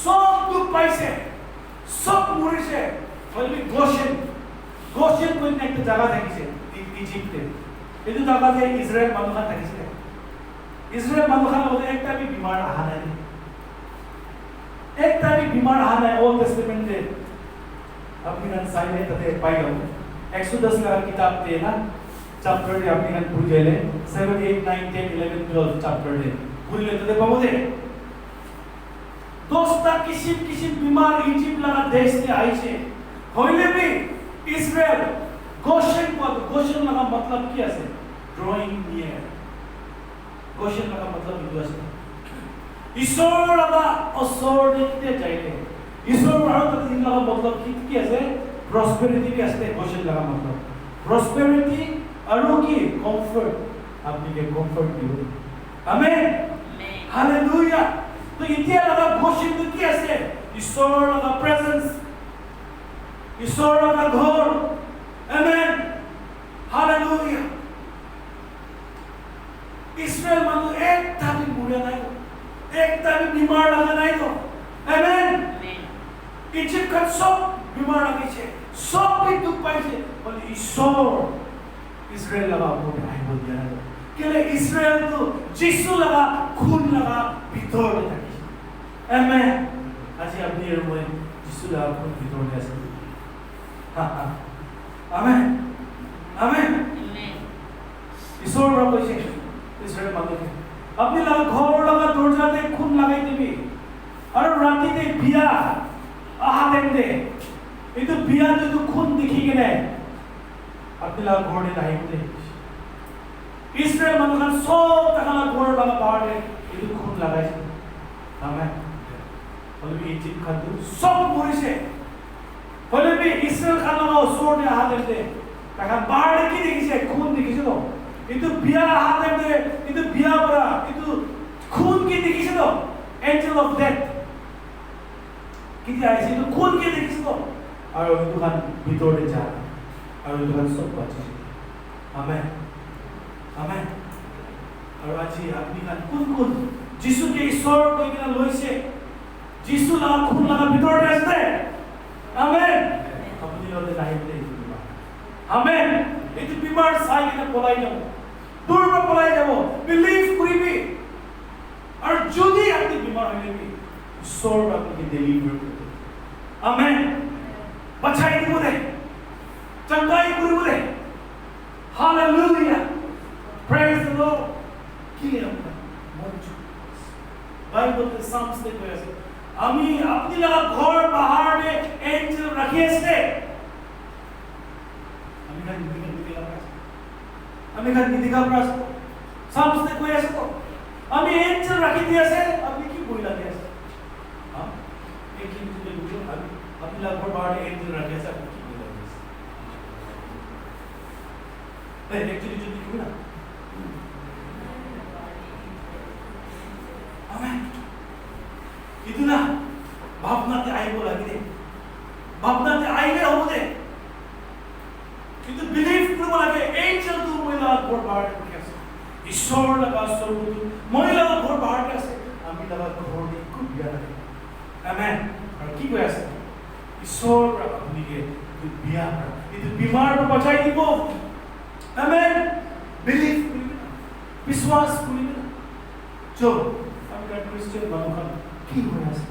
सब दुख पाए से सब मुरी से बोले गोशन कोई नहीं तो जगह देखी से इजिप्ट इधर जगह से इस्राएल मानो खान देखी से इस्राएल मानो खान बोलते एक टाइप बीमार आना है एक टाइप बीमार आना है ओल्ड टेस्टामेंट में अपनी नन साइन है तथे पाई गयो एक्सोडस का किताब थे ना चैप्टर दे अपनी नन भूल गए 7 8 9 10 11 12 चैप्टर दे भूल ले तथे पाओ दे दोस्ता किसी बीमार इजिप्ट लगा देश से आई से होइले भी इस्राएल गोशन लगा मतलब क्या है ड्राइंग नियर गोशन लगा मतलब ये है ईश्वर लगा असर देखते जाइले ईश्वर भारत दिन लगा मतलब क्या है प्रॉस्पेरिटी भी आते गोशन लगा मतलब प्रॉस्पेरिटी और की कंफर्ट आपने के कंफर्ट दियो आमेन हालेलुया तो इतिया लगा गोशन तो क्या है ईश्वर लगा प्रेजेंस ईश्वर लगा घर आमेन हालेलुया इस्राएल मानो एक ताबी बुरे नहीं एक ताबी बीमार लगा नहीं तो आमेन इजिप्ट का सब बीमार लगी छे सब भी दुख पाई छे बोले ईश्वर इस्राएल लगा बोले आई बोल दिया के लिए इस्राएल तो जिसु लगा खून लगा भीतर में थकी आमेन आज अपनी रूम जिसु लगा खून भीतर में ऐसे आमेन आमेन ईश्वर रब से इस्राएल मानो के अपनी लगा घर लगा तोड़ जाते खून लगाई देवी और राती ते बिया आहा देंगे ये तो बिया तो खून दिखी के नहीं अपने घोड़े नहीं होते इसराइल मनुखन सब तकना घोड़ लगा पहाड़ है ये तो खून लगा है हमें बोले भी इजिप्ट का तो सब पूरी से बोले भी इसराइल का लगा सोर ने हाथ देते तकना पहाड़ की देखी से खून देखी से तो itu biar hatem de itu biar bara itu खून की देखी से तो angel of death किती आहे itu खून की देखी से तो और itu kan ভিতরে যায় और itu kan सब बाची amen amen और आज আপনি kan কোন যিশু के ईश्वर को किना লইছে যিশু লাগা खून লাগা ভিতরে আসছে amen আপনি ওদের লাইফে amen itu বিমার সাই কিনা পলাই যাব दूर में पलाई जाबो बिलीव करिबी और যদি আপনি বিমার হইলেবি ঈশ্বর আপনাকে ডেলিভার করবে আমেন বাঁচাই দিব দে চঙ্গাই করব দে হালেলুয়া প্রেজ দ্য লর্ড কি আমরা মঞ্চ বাইবেলে সামসতে কইছে আমি আপনি লাগা ঘর পাহাড়ে এঞ্জেল রাখিয়েছে আমি কান আমি কান দিদিকা প্রাস সামসতে কইছে তো আমি এঞ্জেল রাখি দিয়েছে আপনি কি বই লাগে আছে হ্যাঁ এই কি তুমি বুঝো আপনি লাগা ঘর পাহাড়ে এঞ্জেল রাখিয়েছে আপনি কি বই লাগে আছে এই একচুয়ালি যদি কি না আমেন itu na भावनाते आईबो लागि दे भावनाते आईले हो दे কিন্তু বিলিভ করব লাগে এঞ্জেল তু মহিলা ঘর বাড় আছে ঈশ্বর লাগা সর্বতু মহিলা ঘর বাড় আছে আমি লাগা ঘর নি খুব বিয়া লাগে আমেন আর কি কই আছে ঈশ্বর আপনিকে বিয়া কিন্তু বিমার বাঁচাই দিব আমেন বিলিভ করিবে বিশ্বাস করিবে চল আমি ক্রিশ্চিয়ান মানুষ কি হয়ে আছে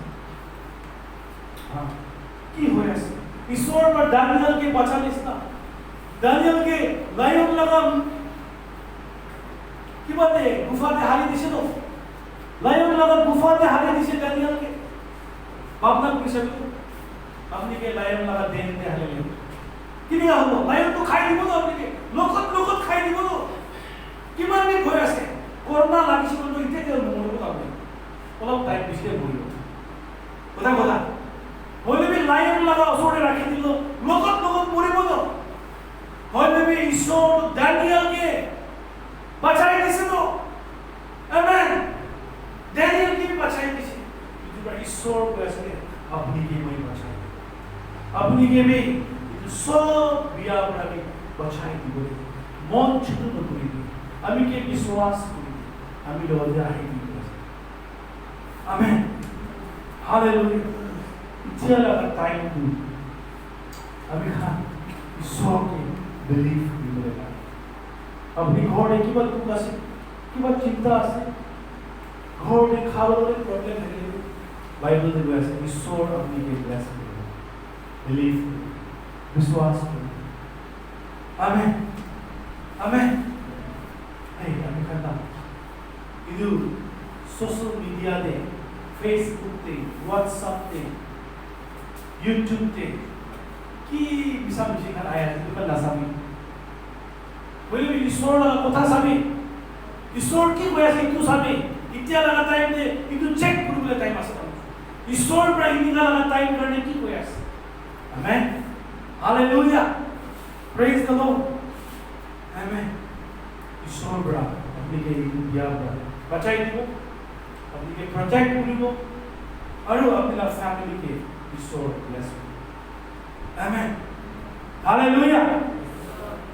কি হয়ে আছে ঈশ্বর पर दानियल के बचाने से दानियल के लायन लगा की बात है गुफा ते हाली दिसे तो लायन लगा गुफा ते हाली दिसे दानियल के भावना कोई सब अपने के लायन लगा देन ते हाली ले कि नहीं हो लायन तो खाई दिबो तो अपने के लोकत खाई दिबो तो किमान भी भय আছে कोरोना লাগিছে তো ইতে তে মরব আপনি অলপ টাইম দিছে বলিও কথা কথা হইলে বি লাইন লাগা ওসরে রাখি দিল লোকত মরিব তো হইলে বি ঈশ্বর দানিয়েলকে বাঁচাই দিছে তো আমেন দানিয়েলকে বাঁচাই দিছে কিন্তু ঈশ্বর কইছে আপনি কি মই বাঁচাই আপনি কি বি সব বিয়া আপনাকে বাঁচাই দিব মন ছোট করে দিই আমি কি বিশ্বাস করি আমি লজ্জা হাই দিব আমেন हालेलुया इतना लगा टाइम टू अभी हाँ ईश्वर के बिलीव मिलेगा अपनी घोड़े की बात तू कैसे की बात चिंता से घोड़े खावले प्रॉब्लम है बाइबल में वैसे ईश्वर अपनी के ब्लेस करेगा बिलीव विश्वास करो आमेन आमेन नहीं अभी करना इधर सोशल मीडिया दे फेसबुक ते व्हाट्सएप ते यूट्यूब ते की bisa misikan ayat itu kan nasami boleh ईश्वर কথা সামি ईश्वर কি কইছে itu সামি ইতিয়া লাগা টাইম দে itu চেক করলে টাইম আছে ईश्वर पर ইনিগা লাগা টাইম करने की কইছে আমেন हालेलुया प्रेज द लॉर्ड आमेन ईश्वर बड़ा अपने के दिया बचाई दिबो अपनी के प्रोजेक्ट करिबो और अपना फैमिली के ईश्वर bless amen hallelujah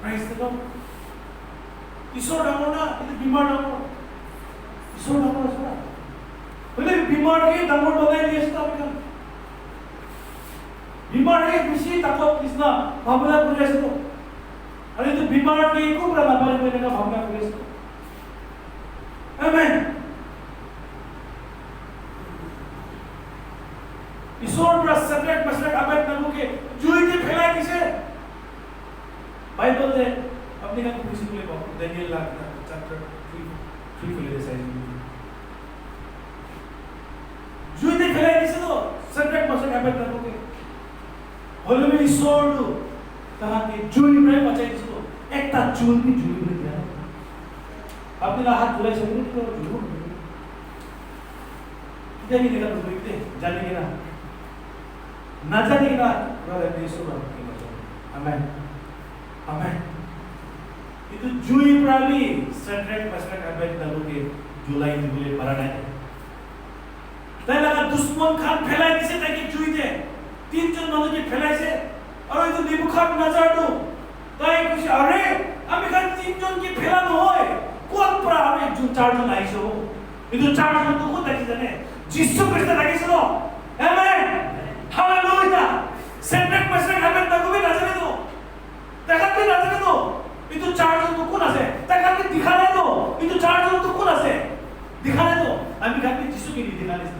praise the lord ईश्वर हमना ಇದು बीमार हम ईश्वर हमना सुना बोले बीमार के दमोर बगाई दिएस्ता अपन बीमार है किसी तक किसना भावना करे तो अरे तो बीमार के को बड़ा बारे में ना भावना करे आमेन ईश्वर पर सब्जेक्ट मसले अबेद नबू के जुई के फैला किसे बाइबल ने अपने का किसी को ले दानियल चैप्टर 3 को ले साइज जुई के फैला किसे तो सब्जेक्ट मसले अबेद नबू के होले में ईश्वर तो कहा कि जुई में बचाई किसे तो একটা চুল কি জুড়ি করে দেয়া আপনি হাত ধুলাই সেগুলো কি জুড়ব জানি না তো বলতে জানি না জানি না brother Yesus amen amen itu jui prali Shadrach Meshach Abednego ke julai dibule parana তাই লাগা দুশ্মন খান ফেলাই দিছে তাকে জুইতে তিনজন মানুষকে ফেলাইছে আর ওই তো নেবুখাদনেজারও তাই খুশি আরে আমি খান তিনজনকে ফেলানো হয় কোন পরা আমি একজন চারজন আইছো কিন্তু চারজন তো কোন দেখি জানে যিশু খ্রিস্ট লাগিছিল আমেন হালেলুয়া সেন্ট্রাক মেসেজ আবেদnego भी नजर दो দেখাতে नजर दो কিন্তু চারজন তো কোন আছে দেখাতে দিখানে দো কিন্তু চারজন তো কোন আছে দিখানে দো আমি খান যিশুকে নিয়ে দিলানিস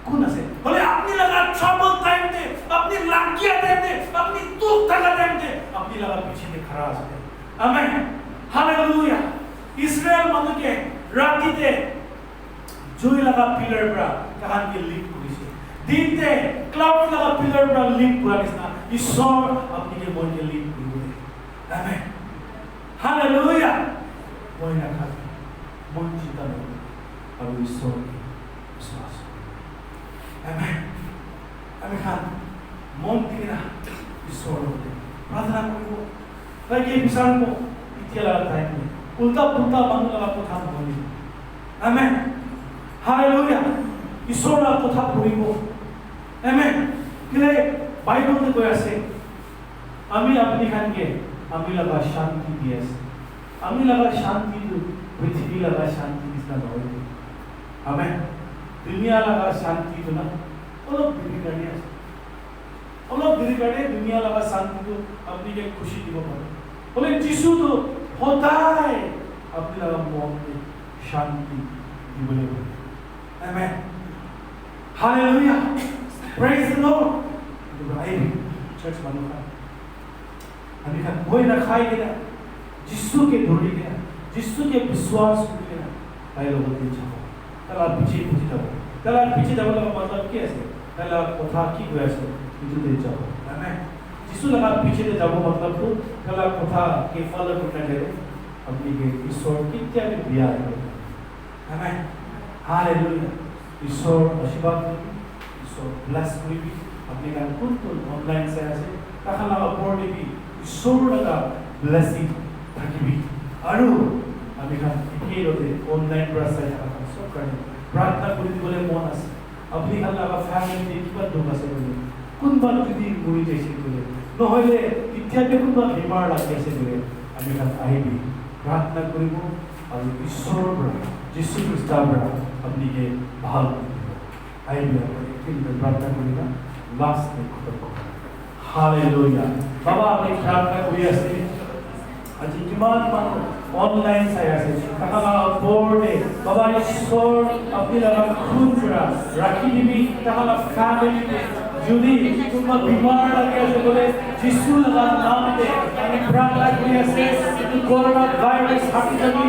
কোন আছে বলে আপনি লাগা ট্রাবল টাইমে আপনি লাগিয়া টাইমে আপনি দুঃখ থাকা টাইমে আপনি লাগা পিছনে खड़ा আছে আমেন হালেলুয়া ইসরায়েল মানুষকে রাতিতে জুই লাগা পিলার পরা কাহানকে লিড করেছে দিনতে ক্লাউড লাগা পিলার পরা লিড করাইছ না ঈশ্বর আপনিকে মনকে লিড করবে আমেন হালেলুয়া মইনা খান মন চিন্তা করবে আর ঈশ্বরকে বিশ্বাস আমেন আমি খান মন থেকে না ঈশ্বরের প্রতি প্রার্থনা করব তাই এই বিষয় ইতিহাস টাইম উল্টা পুল্টা বাংলা কথা বলি আমেন হালেলুয়া ঈশ্বৰৰ কথা পঢ়িব আমেন কিলে বাইবেলতে কৈ আছে আমি আপনি খানকে আমি লাগা শান্তি দি আছে আমি লাগা শান্তি পৃথিবী লাগা শান্তি নিচিনা নহয় আমেন দুনিয়া লাগা শান্তি তো না অলপ দেৰি কাৰণে আছে অলপ দেৰি কাৰণে দুনিয়া লাগা শান্তিটো আপনিকে খুশি দিব পাৰে বলে যিশু তো সদায় আপনি লাগা মনকে শান্তি দিবলৈ পাৰে amen hallelujah praise the lord Ibrahim church মানুষা আমি খান বই না খাই কেনা যিশুকে ধরি কেনা যিশুকে বিশ্বাস করি কেনা তাই লগতে যাব তালা পিছে বুঝি যাব তালা পিছে যাব লগা মতলব কি আছে তালা কথা কি কৈ আছে ইটোতে যাব আমেন যিশু লগা পিছে যাব মতলব তো তালা কথা কে ফলো করতে গেলে আপনি কে ঈশ্বর কিত্যাকে বিয়া করে আমেন হালেলুয়া ঈশ্বর আশীর্বাদ করবি ঈশ্বর ব্লেস করবি আপনি কারণ কোন কোন অনলাইন সে আছে তাহলে আমার পড় দিবি ঈশ্বর লাগা ব্লেসিং থাকিবি আৰু আমি কাৰণ একেইৰতে অনলাইন পৰা চাই থাকা সব কাৰণে প্ৰাৰ্থনা কৰি দিবলৈ মন আছে আপনি কাৰণ লাগা ফ্যামিলিতে কিবা দুখ আছে বলে কোনবা যদি মৰি যাইছে বলে নহলে ইত্যাদি কোনবা বেমাৰ লাগি আছে বলে আমি কাৰণ আহিবি প্ৰাৰ্থনা কৰিব আৰু ঈশ্বৰৰ পৰা যিশু খ্ৰীষ্টৰ পৰা আপনিকে ভাল আহিবি কিন্তু প্ৰাৰ্থনা কৰিবা লাষ্ট খতম কৰা হালেলুয়া বাবা আমি প্ৰাৰ্থনা কৰি আছে আজি কিমান মানুহ অনলাইন চাই আছে তাহালা ওপৰতে বাবা ঈশ্বৰ আপনি লগা খুন পৰা ৰাখি দিবি তাহালা ফ্যামিলিতে যদি কোনোবা বিমাৰ লাগি আছে বলে যিশু লগা নামতে আমি প্ৰাৰ্থনা কৰি আছে কিন্তু কৰোনা ভাইৰাস হাঁটি যাবি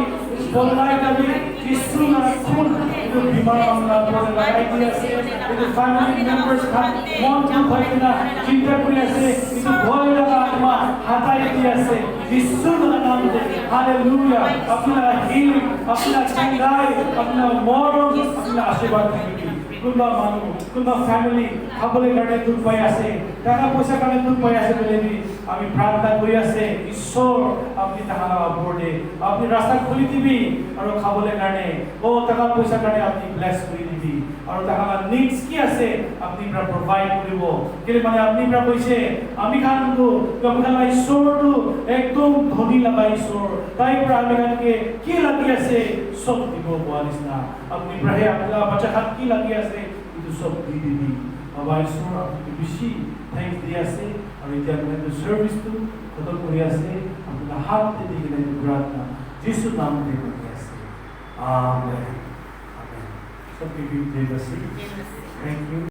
বললাই যাবি যিশু লগা খুন কিন্তু বিমাৰ আমৰা পৰে লাগাই দি আছে কিন্তু ফ্যামিলি মেম্বাৰ্স খান মন দুখ হয় কিনা চিন্তা কৰি আছে কিন্তু ভয় লগা আত্মা হাতাই দি আছে যিশু লগা নামতে হালেলুয়া আপনারা হিলিং আপনারা চাঙ্গাই আপনারা মরণ আপনারা আশীর্বাদ থাকিবি কোনবা মানুহ কোনবা ফ্যামিলি খাবলৈ কাৰণে দুখ পাই আছে টাকা পয়সা কাৰণে দুখ পাই আছে বলে আমি প্ৰাৰ্থনা কৰি আছে ঈশ্বৰ আপনি তাহালা ওপৰতে আপনি ৰাস্তা খুলি দিবি আৰু খাবলৈ কাৰণে ও টাকা পয়সা কাৰণে আপনি ব্লেস কৰি দিবি আৰু তাহালা নিডস কি আছে আপনি পৰা প্ৰোভাইড কৰিব কেলে মানে আপনি পৰা কৈছে আমি খানটো কমখালা ঈশ্বৰটো একদম ধনী লগা ঈশ্বৰ তাই পৰা আমি খানকে কি লাগি আছে সব দিব পোৱা নিচিনা আপনি প্ৰাহে আপোনাৰ বাচ্চা খান কি লাগি আছে itu সব দি দিবি বাবা ঈশ্বৰ আপনি বেছি থ্যাঙ্কস দি আছে আৰু এতিয়া আপুনি সাৰ্ভিসটো খতম কৰি আছে আপোনাৰ হাত দি কিনে প্ৰাৰ্থনা যিশু নামতে কৰি আছে আমেন আমেন সব বিবি দেবসি থ্যাংক ইউ